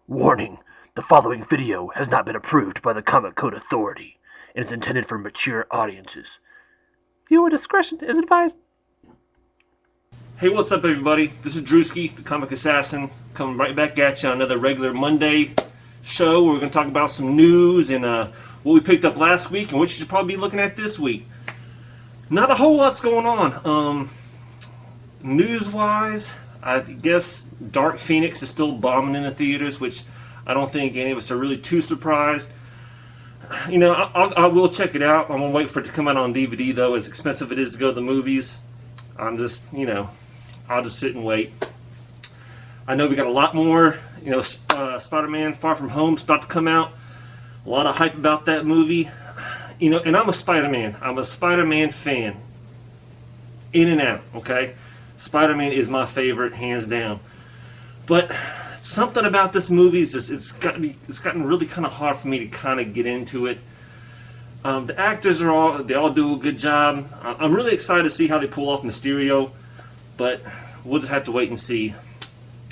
Warning: the following video has not been approved by the Comic Code Authority and is intended for mature audiences. Viewer discretion is advised. Hey, what's up, everybody? This is Drewski, the Comic Assassin, coming right back at you on another regular Monday show where we're going to talk about some news and what we picked up last week and what you should probably be looking at this week. Not a whole lot's going on. News-wise, I guess Dark Phoenix is still bombing in the theaters, which I don't think any of us are really too surprised. You know, I will check it out. I'm going to wait for it to come out on DVD, though, as expensive it is to go to the movies. I'll just sit and wait. I know we got a lot more, Spider-Man Far From Home is about to come out. A lot of hype about that movie. And I'm a Spider-Man. I'm a Spider-Man fan. In and out, okay? Spider-Man is my favorite, hands down. But something about this movie is just, it's gotten really kind of hard for me to kind of get into it. The actors they all do a good job. I'm really excited to see how they pull off Mysterio, but we'll just have to wait and see.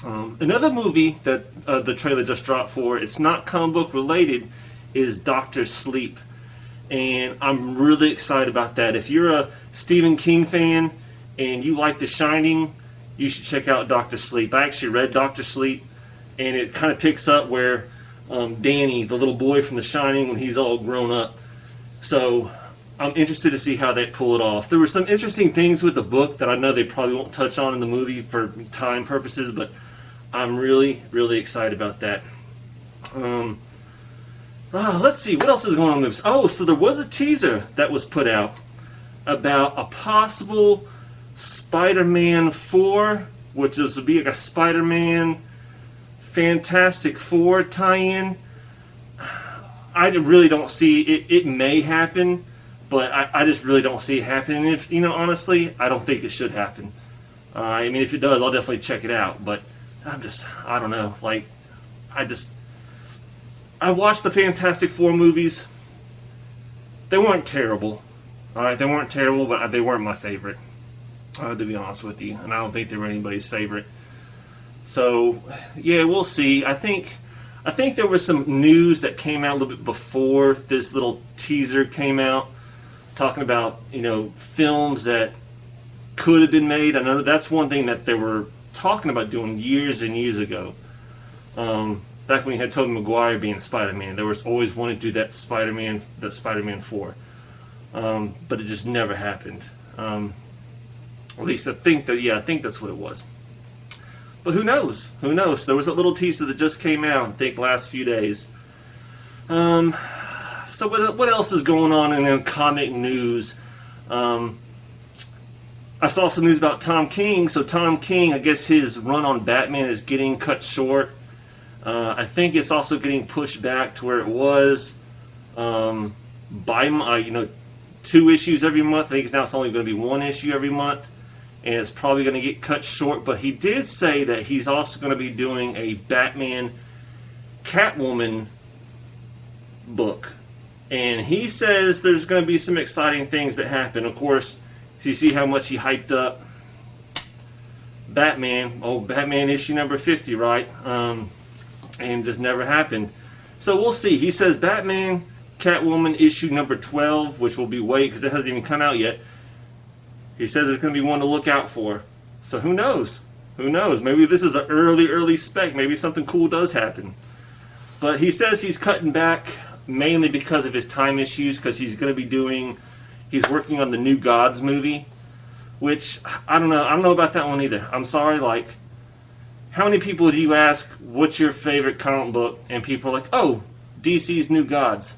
Another movie that the trailer just dropped for, it's not comic book related, is Doctor Sleep. And I'm really excited about that. If you're a Stephen King fan and you like The Shining, you should check out Doctor Sleep. I actually read Doctor Sleep, and it kind of picks up where Danny, the little boy from The Shining, when he's all grown up. So I'm interested to see how they pull it off. There were some interesting things with the book that I know they probably won't touch on in the movie for time purposes, but I'm really, really excited about that. Let's see, what else is going on in this? Oh, so there was a teaser that was put out about a possible Spider-Man 4, which is to be like a Spider-Man Fantastic Four tie-in. I really don't see it. It may happen, but I just really don't see it happening. If honestly, I don't think it should happen. If it does, I'll definitely check it out. But I don't know. I watched the Fantastic Four movies. They weren't terrible. All right, they weren't terrible, but they weren't my favorite. To be honest with you, and I don't think they were anybody's favorite. So, yeah, we'll see. I think there was some news that came out a little bit before this little teaser came out, talking about films that could have been made. I know that's one thing that they were talking about doing years and years ago. Back when you had Tobey Maguire being Spider-Man, there was always wanting to do that Spider-Man 4, but it just never happened. At least I think that's what it was. But who knows? Who knows? There was a little teaser that just came out, I think, last few days. So what else is going on in the comic news? I saw some news about Tom King. So Tom King, I guess his run on Batman is getting cut short. I think it's also getting pushed back to where it was by 2 issues every month. I think it's only going to be 1 issue every month. And it's probably going to get cut short. But he did say that he's also going to be doing a Batman Catwoman book. And he says there's going to be some exciting things that happen. Of course, you see how much he hyped up Batman. Oh, Batman issue number 50, right? And just never happened. So we'll see. He says Batman Catwoman issue number 12, which will be because it hasn't even come out yet. He says it's going to be one to look out for. So who knows? Who knows? Maybe this is an early spec. Maybe something cool does happen. But he says he's cutting back mainly because of his time issues, because he's working on the New Gods movie, which I don't know about that one either. I'm sorry, how many people do you ask, what's your favorite comic book? And people are like, oh, DC's New Gods.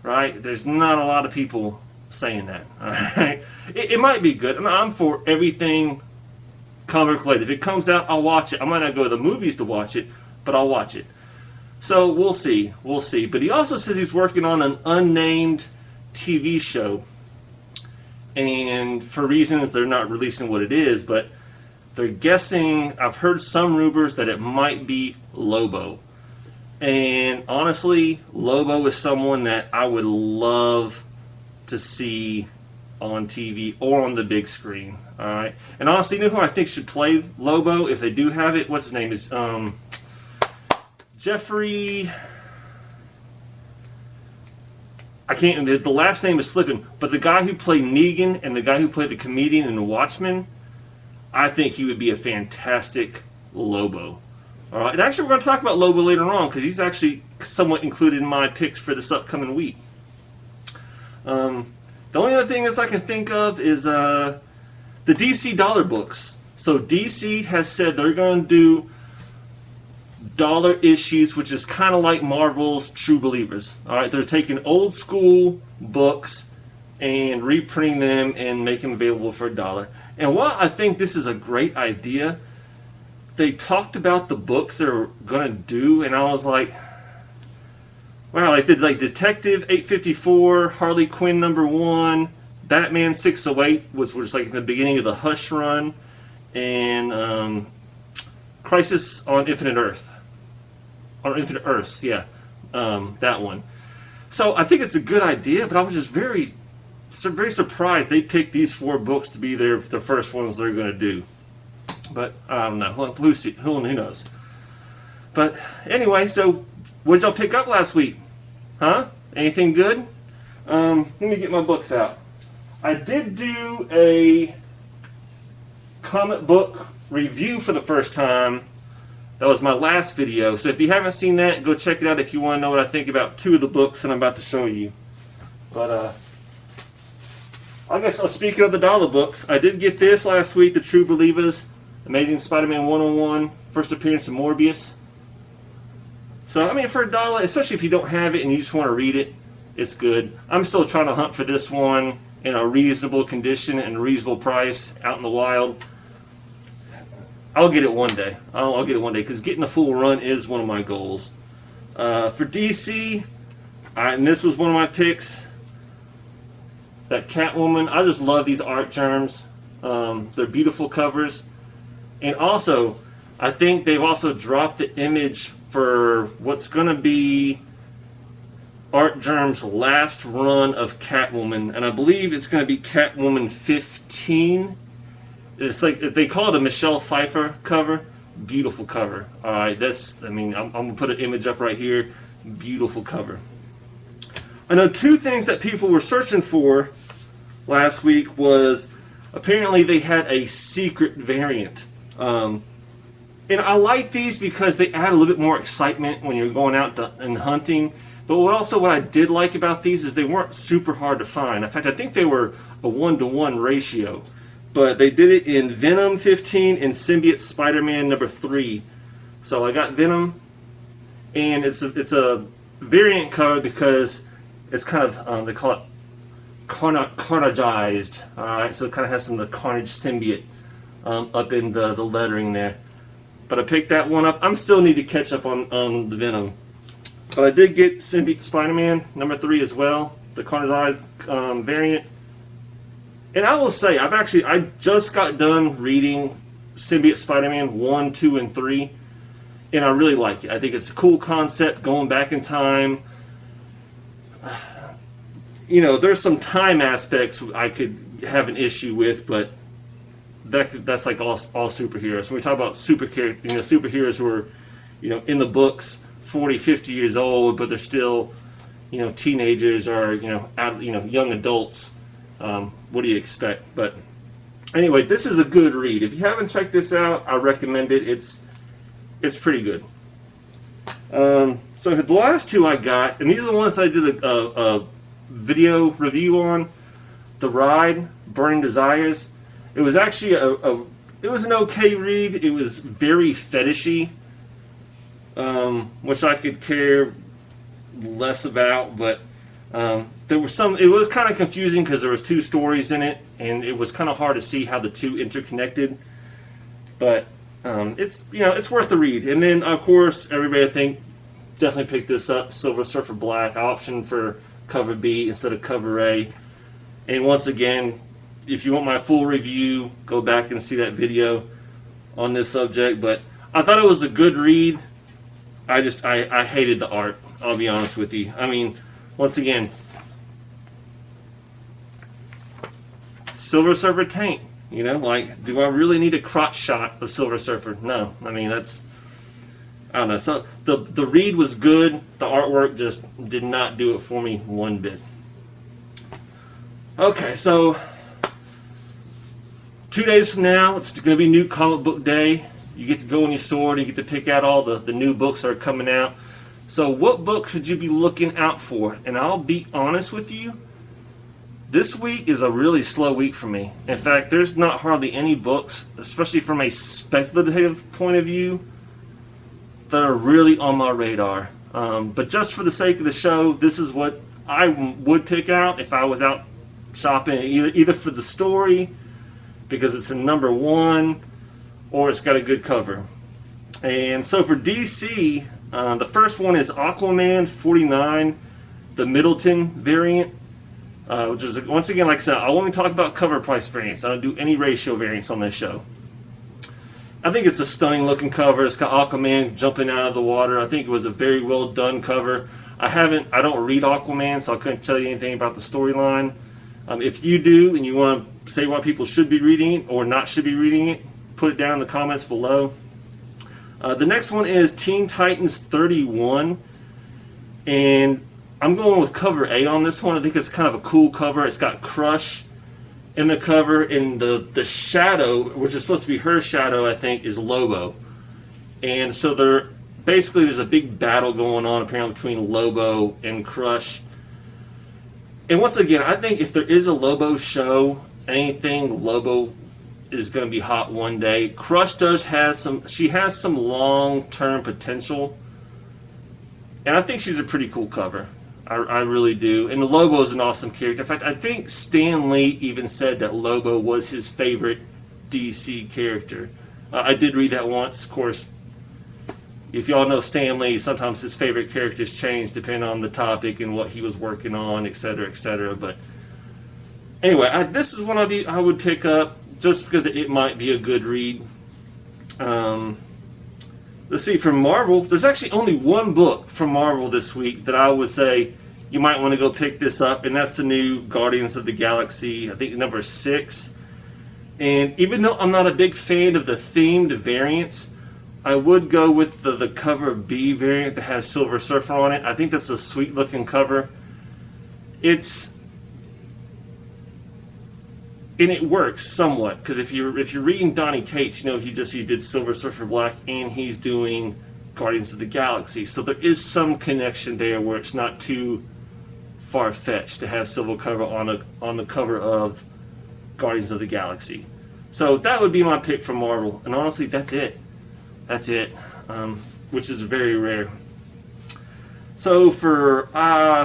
Right? There's not a lot of people saying that. Alright? It might be good. I'm for everything comic related. If it comes out, I'll watch it. I might not go to the movies to watch it, but I'll watch it. So we'll see. We'll see. But he also says he's working on an unnamed TV show. And for reasons they're not releasing what it is, but they're guessing, I've heard some rumors that it might be Lobo. And honestly, Lobo is someone that I would love to see on TV or on the big screen. Alright? And honestly, you know who I think should play Lobo if they do have it? What's his name? Is Jeffrey, I can't, the last name is slipping, but the guy who played Negan and the guy who played the comedian in The Watchmen, I think he would be a fantastic Lobo. All right, and actually we're going to talk about Lobo later on because he's actually somewhat included in my picks for this upcoming week. The only other thing that I can think of is the DC dollar books. So DC has said they're going to do dollar issues, which is kind of like Marvel's True Believers. All right, they're taking old school books and reprinting them and making them available for $1. And while I think this is a great idea, they talked about the books they're going to do, and I was like, wow, like did like Detective 854, Harley Quinn #1, Batman 608, which was like in the beginning of the Hush run, and Crisis on Infinite Earth. On Infinite Earths, yeah. That one. So I think it's a good idea, but I was just very surprised they picked these 4 books to be the first ones they're going to do. But I don't know. Who knows? But anyway, so what did y'all pick up last week? Huh? Anything good? Let me get my books out. I did do a comic book review for the first time. That was my last video. So if you haven't seen that, go check it out if you want to know what I think about 2 of the books that I'm about to show you. But I guess speaking of the dollar books, I did get this last week, The True Believers, Amazing Spider-Man 101, first appearance of Morbius. So, I mean, for $1, especially if you don't have it and you just want to read it, it's good. I'm still trying to hunt for this one in a reasonable condition and a reasonable price out in the wild. I'll get it one day. I'll get it one day because getting a full run is one of my goals. For DC, and this was one of my picks, that Catwoman. I just love these art germs. They're beautiful covers. And also, I think they've also dropped the image for what's going to be Art Germ's last run of Catwoman, and I believe it's going to be Catwoman 15. It's like they call it a Michelle Pfeiffer cover. Beautiful cover. All right, I'm going to put an image up right here. Beautiful cover. I know 2 things that people were searching for last week was apparently they had a secret variant. And I like these because they add a little bit more excitement when you're going out and hunting. But what I did like about these is they weren't super hard to find. In fact, I think they were a 1-to-1 ratio. But they did it in Venom 15 and Symbiote Spider-Man #3. So I got Venom, and it's a variant cover because it's kind of, they call it carnageized. Alright, so it kind of has some of the Carnage symbiote up in the lettering there. But I picked that one up. I'm still need to catch up on the Venom. But I did get Symbiote Spider-Man #3 as well, the carnageized variant. And I will say, I just got done reading Symbiote Spider-Man 1, 2, and 3, and I really like it. I think it's a cool concept, going back in time. You know, there's some time aspects I could have an issue with, but that's like all superheroes. When we talk about superheroes who are, in the books 40, 50 years old, but they're still, teenagers or, young adults. What do you expect? But anyway, this is a good read. If you haven't checked this out, I recommend it. It's pretty good. So the last 2 I got, and these are the ones that I did a video review on. The Ride, Burning Desires. It was actually it was an okay read. It was very fetishy, which I could care less about, but there were some. It was kind of confusing because there was 2 stories in it, and it was kind of hard to see how the 2 interconnected. But it's worth the read. And then of course everybody I think definitely picked this up. Silver Surfer Black, option for cover B instead of cover A. And once again, if you want my full review, go back and see that video on this subject. But I thought it was a good read. I hated the art. I'll be honest with you. I mean, once again, Silver Surfer taint. Do I really need a crotch shot of Silver Surfer? No. I mean, I don't know. So the read was good. The artwork just did not do it for me one bit. Okay, so 2 days from now, it's going to be new comic book day. You get to go in your store and you get to pick out all the new books that are coming out. So what books should you be looking out for? And I'll be honest with you, this week is a really slow week for me. In fact, there's not hardly any books, especially from a speculative point of view, that are really on my radar. But just for the sake of the show, this is what I would pick out if I was out shopping, either for the story, because it's a number one, or it's got a good cover. And so for DC, the first one is Aquaman 49, the Middleton variant, which is, once again, like I said, I only talk about cover price variants. I don't do any ratio variants on this show. I think it's a stunning looking cover. It's got Aquaman jumping out of the water. I think it was a very well done cover. I don't read Aquaman, so I couldn't tell you anything about the storyline. If you do and you want to say what people should be reading it or not should be reading it, put it down in the comments below. The next one is Teen Titans 31, and I'm going with cover A on this one. I think it's kind of a cool cover. It's got Crush in the cover, and the shadow, which is supposed to be her shadow, I think, is Lobo. And so there's a big battle going on apparently between Lobo and Crush. And once again, I think if there is a Lobo show, anything Lobo is going to be hot one day. Crush has some long-term potential, and I think she's a pretty cool cover. I really do. And Lobo is an awesome character. In fact, I think Stan Lee even said that Lobo was his favorite DC character. I did read that once. Of course, if y'all know Stan Lee, sometimes his favorite characters change depending on the topic and what he was working on, etc., etc. But anyway, this is one I would pick up just because it might be a good read. Let's see, from Marvel, there's actually only one book from Marvel this week that I would say you might want to go pick this up, and that's the new Guardians of the Galaxy, I think number 6. And even though I'm not a big fan of the themed variants, I would go with the cover B variant that has Silver Surfer on it. I think that's a sweet looking cover. And it works somewhat, because if you're reading Donny Cates, you know he did Silver Surfer Black, and he's doing Guardians of the Galaxy. So there is some connection there where it's not too far-fetched to have Silver cover on the cover of Guardians of the Galaxy. So that would be my pick from Marvel, and honestly, that's it. Which is very rare. So for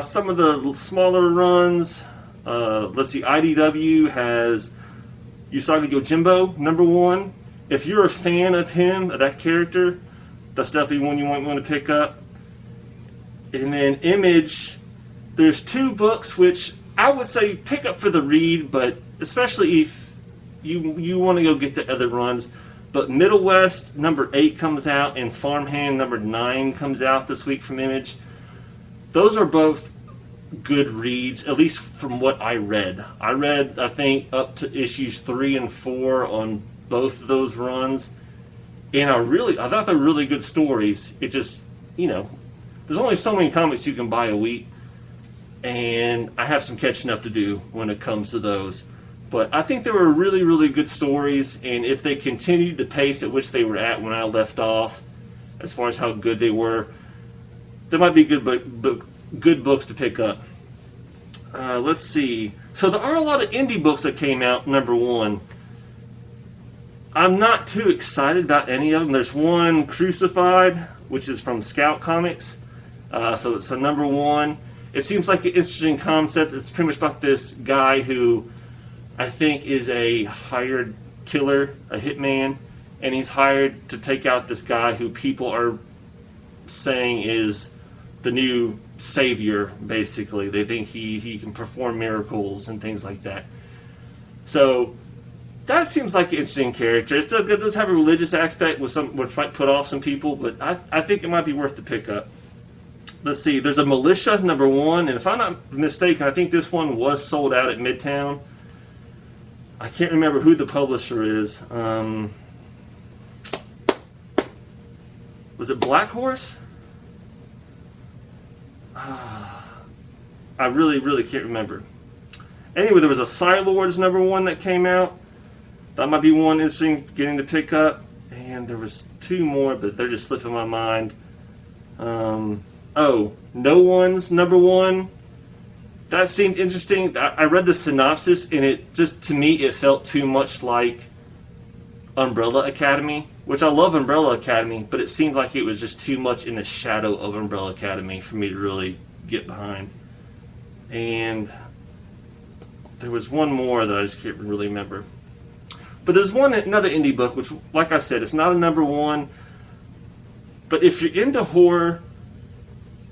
some of the smaller runs. Let's see, IDW has Usagi Yojimbo, number 1. If you're a fan of him, of that character, that's definitely one you might want to pick up. And then Image, there's 2 books which I would say pick up for the read, but especially if you want to go get the other runs. But Middle West, number 8 comes out, and Farmhand, number 9 comes out this week from Image. Those are both good reads, at least from what I read. I read, I think, up to issues 3 and 4 on both of those runs, and I thought they were really good stories. It just, there's only so many comics you can buy a week, and I have some catching up to do when it comes to those. But I think they were really, really good stories, and if they continued the pace at which they were at when I left off, as far as how good they were, they might be good books to pick up. Let's see. So there are a lot of indie books that came out, number 1. I'm not too excited about any of them. There's one, Crucified, which is from Scout Comics. So it's a number 1. It seems like an interesting concept. It's pretty much about this guy who I think is a hired killer, a hitman, and he's hired to take out this guy who people are saying is the new savior, basically. They think he can perform miracles and things like that. So that seems like an interesting character. It does have a religious aspect which might put off some people, but I think it might be worth the pickup. Let's see, there's a Militia, number 1, and if I'm not mistaken, I think this one was sold out at Midtown. I can't remember who the publisher is. Was it Black Horse? I really can't remember. Anyway, there was a Psylords #1 that came out. That might be one interesting getting to pick up. And there was 2 more, but they're just slipping my mind. No One's #1. That seemed interesting. I read the synopsis, and it just, to me, it felt too much like Umbrella Academy, which I love Umbrella Academy, but it seemed like it was just too much in the shadow of Umbrella Academy for me to really get behind. And there was one more that I just can't really remember. But there's another indie book, which, like I said, it's not a #1. But if you're into horror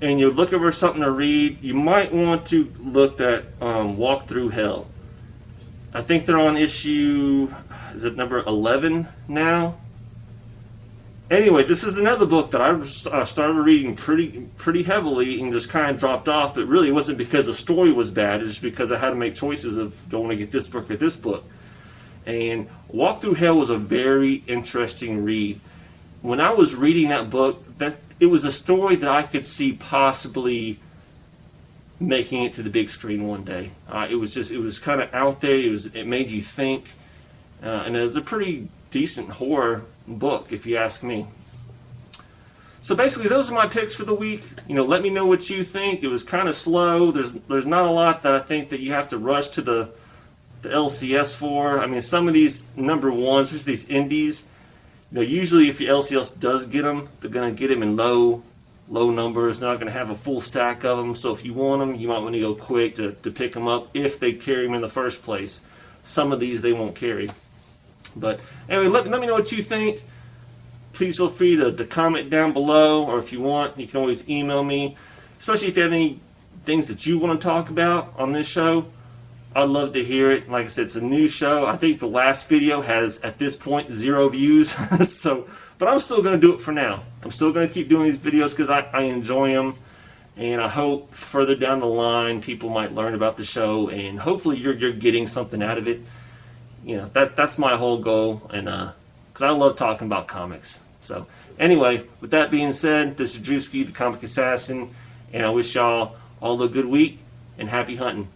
and you're looking for something to read, you might want to look at Walk Through Hell. I think they're on issue, is it number 11 now? Anyway, this is another book that I started reading pretty heavily and just kind of dropped off. But really, it wasn't because the story was bad. It's just because I had to make choices of, do I want to get this book or this book. And Walk Through Hell was a very interesting read. When I was reading that book, it was a story that I could see possibly making it to the big screen one day. It was kind of out there. It made you think, and it was a pretty decent horror book, if you ask me. So basically, those are my picks for the week. Let me know what you think. It was kind of slow. There's not a lot that I think that you have to rush to the LCS for. I mean, some of these #1s, especially these indies, usually if your LCS does get them, they're going to get them in low numbers. They're not going to have a full stack of them. So if you want them, you might want to go quick to pick them up if they carry them in the first place. Some of these they won't carry. But anyway, let me know what you think. Please feel free to comment down below, or if you want, you can always email me, especially if you have any things that you want to talk about on this show. I'd love to hear it. Like I said, it's a new show. I think the last video has, at this point, 0 views. But I'm still going to do it for now. I'm still going to keep doing these videos because I enjoy them. And I hope further down the line, people might learn about the show, and hopefully you're getting something out of it. That's my whole goal, and because I love talking about comics. So anyway, with that being said, this is Drewski, the Comic Assassin, and I wish y'all all a good week and happy hunting.